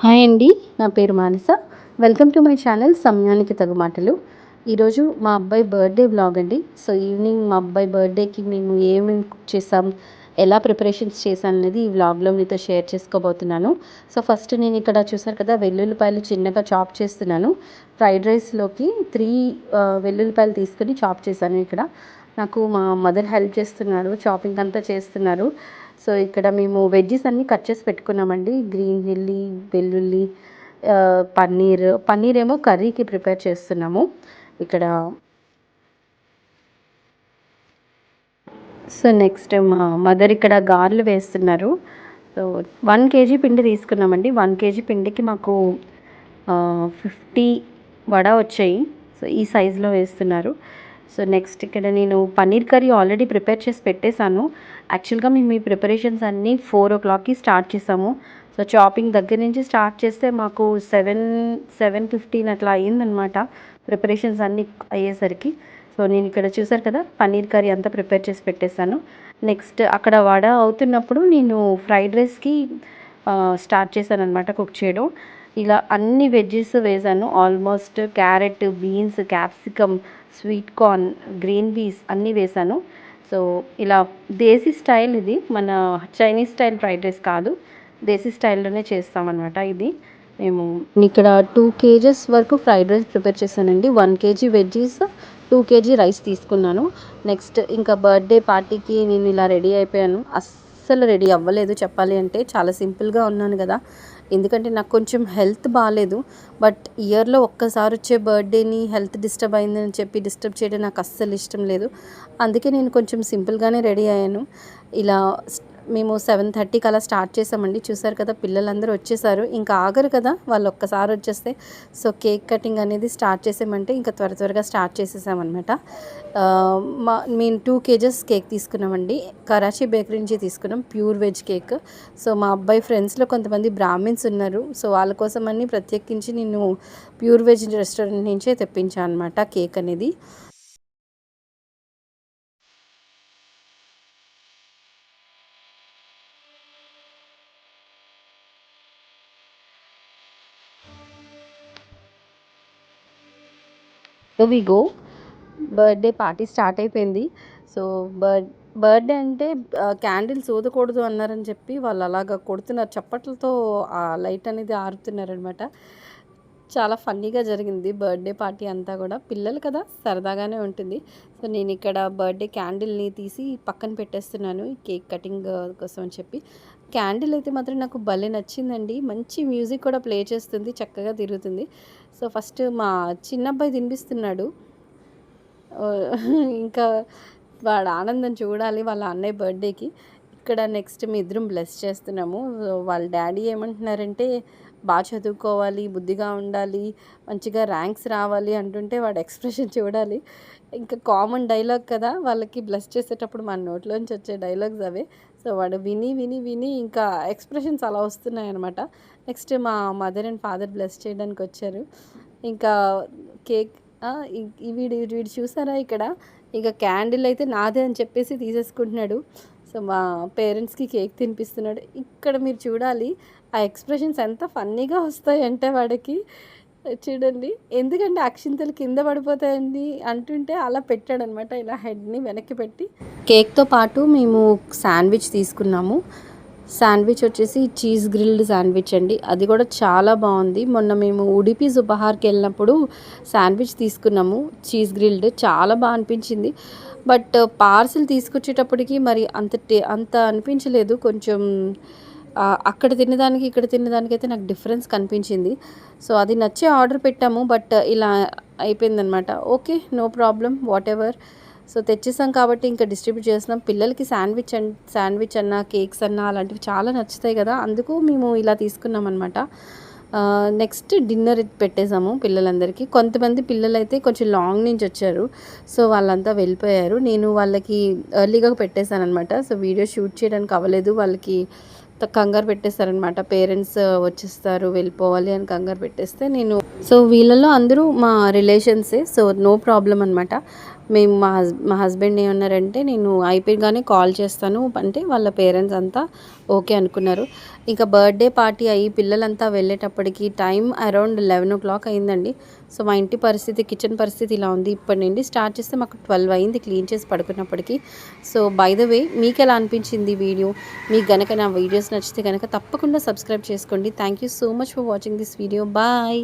Hi అండి. నా పేరు మానస. వెల్కమ్ టు మై ఛానల్ సమయానికి తగు మాటలు. ఈరోజు మా అబ్బాయి బర్త్డే వ్లాగ్ అండి. సో ఈవినింగ్ మా అబ్బాయి బర్త్డేకి మేము ఏమేమి కుక్ చేసాం, ఎలా ప్రిపరేషన్స్ చేశాను అనేది ఈ వ్లాగ్లో మీతో షేర్ చేసుకోబోతున్నాను. సో ఫస్ట్ నేను ఇక్కడ చూసారు కదా, వెల్లుల్లిపాయలు చిన్నగా చాప్ చేస్తున్నాను. ఫ్రైడ్ రైస్లోకి 3 వెల్లుల్లిపాయలు తీసుకొని చాప్ చేశాను. ఇక్కడ నాకు మా మదర్ హెల్ప్ చేస్తున్నారు, చాపింగ్ అంతా చేస్తున్నారు. సో ఇక్కడ మేము వెజ్జెస్ అన్నీ కట్ చేసి పెట్టుకున్నామండి. గ్రీన్ చిల్లీ, వెల్లుల్లి, పన్నీర్ ఏమో కర్రీకి ప్రిపేర్ చేస్తున్నాము ఇక్కడ. సో నెక్స్ట్ మా మదర్ ఇక్కడ గారెలు వేస్తున్నారు. సో 1 kg పిండి తీసుకున్నామండి. 1 kg పిండికి మాకు 50 వడ వచ్చాయి. సో ఈ సైజులో వేస్తున్నారు. సో నెక్స్ట్ ఇక్కడ నేను పన్నీర్ కర్రీ ఆల్రెడీ ప్రిపేర్ చేసి పెట్టేశాను. యాక్చువల్గా మేము ఈ ప్రిపరేషన్స్ అన్నీ 4 o'clockకి స్టార్ట్ చేసాము. సో చాపింగ్ దగ్గర నుంచి స్టార్ట్ చేస్తే మాకు 7:15 అట్లా అయ్యిందనమాట ప్రిపరేషన్స్ అన్నీ అయ్యేసరికి. సో నేను ఇక్కడ చూసారు కదా, పన్నీర్ కర్రీ అంతా ప్రిపేర్ చేసి పెట్టేశాను. నెక్స్ట్ అక్కడ వడ అవుతున్నప్పుడు నేను ఫ్రైడ్ రైస్కి స్టార్ట్ చేశాను అనమాట కుక్ చేయడం. ఇలా అన్ని వెజ్జెస్ వేసాను. Almost carrot, beans, capsicum, sweet corn, green peas అన్నీ వేసాను. సో ఇలా దేశీ స్టైల్, ఇది మన చైనీస్ స్టైల్ ఫ్రైడ్ రైస్ కాదు, దేశీ స్టైల్లోనే చేస్తామన్నమాట. ఇది మేము ఇక్కడ 2 kgs వరకు ఫ్రైడ్ రైస్ ప్రిపేర్ చేశానండి. 1 kg వెజ్జీస్, 2 kg రైస్ తీసుకున్నాను. నెక్స్ట్ ఇంకా బర్త్డే పార్టీకి నేను ఇలా రెడీ అయిపోయాను. అస్సలు రెడీ అవ్వలేదు చెప్పాలి అంటే, చాలా సింపుల్గా ఉన్నాను కదా. ఎందుకంటే నాకు కొంచెం హెల్త్ బాగాలేదు. బట్ ఇయర్లో ఒక్కసారి వచ్చే బర్త్డేని హెల్త్ డిస్టర్బ్ అయిందని చెప్పి డిస్టర్బ్ చేయడం నాకు అస్సలు ఇష్టం లేదు. అందుకే నేను కొంచెం సింపుల్గానే రెడీ అయ్యాను. ఇలా మేము 7:30కి అలా స్టార్ట్ చేసామండి. చూసారు కదా, పిల్లలందరూ వచ్చేసారు. ఇంకా ఆగరు కదా వాళ్ళు ఒక్కసారి వచ్చేస్తే. సో కేక్ కటింగ్ అనేది స్టార్ట్ చేసామంటే ఇంకా త్వరగా స్టార్ట్ చేసేసామన్నమాట. మేము 2 kgs కేక్ తీసుకున్నామండి. కరాచీ బేకరీ నుంచి తీసుకున్నాం, ప్యూర్ వెజ్ కేక్. సో మా అబ్బాయి ఫ్రెండ్స్లో కొంతమంది బ్రాహ్మిన్స్ ఉన్నారు. సో వాళ్ళ కోసం అని ప్రత్యేకించి నేను ప్యూర్ వెజ్ రెస్టారెంట్ నుంచే తెప్పించాను అనమాట కేక్ అనేది. We go, birthday party start అయిపోయింది. సో బర్త్డే అంటే క్యాండిల్స్ ఊదకూడదు అన్నారని చెప్పి వాళ్ళు అలాగా కొడుతున్నారు, చప్పట్లతో ఆ లైట్ అనేది ఆరుతున్నారనమాట. చాలా ఫన్నీగా జరిగింది బర్త్డే పార్టీ అంతా కూడా. పిల్లలు కదా, సరదాగానే ఉంటుంది. సో నేను ఇక్కడ బర్త్డే క్యాండిల్ని తీసి పక్కన పెట్టేస్తున్నాను ఈ కేక్ కటింగ్ కోసం అని చెప్పి. క్యాండిల్ అయితే మాత్రం నాకు భలే నచ్చిందండి. మంచి మ్యూజిక్ కూడా ప్లే చేస్తుంది, చక్కగా తిరుగుతుంది. సో ఫస్ట్ మా చిన్నబ్బాయి తినిపిస్తున్నాడు. ఇంకా వాడు ఆనందం చూడాలి వాళ్ళ అన్నయ్య బర్త్డేకి. ఇక్కడ నెక్స్ట్ మీ ఇద్దరం బ్లెస్ చేస్తున్నాము. వాళ్ళ డాడీ ఏమంటున్నారంటే, బాగా చదువుకోవాలి, బుద్ధిగా ఉండాలి, మంచిగా ర్యాంక్స్ రావాలి అంటుంటే వాడు ఎక్స్ప్రెషన్ చూడాలి. ఇంకా కామన్ డైలాగ్ కదా వాళ్ళకి, బ్లెస్ చేసేటప్పుడు మన నోట్లోంచి వచ్చే డైలాగ్స్ అవే. సో వాడు విని విని విని ఇంకా ఎక్స్ప్రెషన్స్ అలా వస్తున్నాయి అనమాట. నెక్స్ట్ మా మదర్ అండ్ ఫాదర్ బ్లెస్ చేయడానికి వచ్చారు. ఇంకా కేక్ వీడు చూసారా ఇక్కడ, ఇక క్యాండిల్ అయితే నాదే అని చెప్పేసి తీసేసుకుంటున్నాడు. సో మా పేరెంట్స్కి కేక్ తినిపిస్తున్నాడు. ఇక్కడ మీరు చూడాలి ఆ ఎక్స్ప్రెషన్స్ ఎంత ఫన్నీగా వస్తాయంటే వాడికి. చూడండి, ఎందుకంటే అక్షింతలు కింద పడిపోతాయండి అంటుంటే అలా పెట్టాడనమాట, ఇలా హెడ్ని వెనక్కి పెట్టి. కేక్తో పాటు మేము శాండ్విచ్ తీసుకున్నాము. శాండ్విచ్ వచ్చేసి చీజ్ గ్రిల్డ్ శాండ్విచ్ అండి. అది కూడా చాలా బాగుంది. మొన్న మేము ఉడిపి ఉపహార్కి వెళ్ళినప్పుడు శాండ్విచ్ తీసుకున్నాము, చీజ్ గ్రిల్డ్, చాలా బాగా అనిపించింది. బట్ పార్సిల్ తీసుకొచ్చేటప్పటికి మరి అంత అనిపించలేదు. కొంచెం అక్కడ తినేదానికి ఇక్కడ తినేదానికి అయితే నాకు డిఫరెన్స్ కనిపించింది. సో అది నచ్చే ఆర్డర్ పెట్టాము, బట్ ఇలా అయిపోయిందనమాట. Okay, no problem, whatever. So తెచ్చేసాం కాబట్టి ఇంకా డిస్ట్రిబ్యూట్ చేస్తున్నాం. పిల్లలకి శాండ్విచ్ అన్న, కేక్స్ అన్న అలాంటివి చాలా నచ్చుతాయి కదా, అందుకు మేము ఇలా తీసుకున్నాం అనమాట. నెక్స్ట్ డిన్నర్ పెట్టేసాము పిల్లలందరికీ. కొంతమంది పిల్లలు అయితే కొంచెం లాంగ్ నుంచి వచ్చారు, సో వాళ్ళంతా వెళ్ళిపోయారు. నేను వాళ్ళకి ఎర్లీగా పెట్టేశాను అనమాట. సో వీడియో షూట్ చేయడానికి అవ్వలేదు, వాళ్ళకి కంగారు పెట్టేస్తారనమాట. పేరెంట్స్ వచ్చేస్తారు, వెళ్ళిపోవాలి అని కంగారు పెట్టేస్తే నేను సో వీళ్ళలో అందరూ మా రిలేషన్సే. సో నో ప్రాబ్లమ్ అనమాట. మేము మా హస్బెండ్ ఏమన్నారంటే, నేను అయిపోగానే కాల్ చేస్తాను అంటే వాళ్ళ పేరెంట్స్ అంతా ఓకే అనుకున్నారు. ఇక బర్త్డే పార్టీ అయ్యి పిల్లలంతా వెళ్ళేటప్పటికి టైం అరౌండ్ 11:00 అయిందండి. సో మా ఇంటి పరిస్థితి, కిచెన్ పరిస్థితి ఇలా ఉంది. ఇప్పటి నుండి స్టార్ట్ చేస్తే మాకు 12 అయింది క్లీన్ చేసి పడుకున్నప్పటికీ. సో బై ద వే, మీకు ఎలా అనిపించింది వీడియో? మీకు గనక నా వీడియోస్ నచ్చితే కనుక తప్పకుండా సబ్స్క్రైబ్ చేసుకోండి. Thank you so much for watching this video. Bye.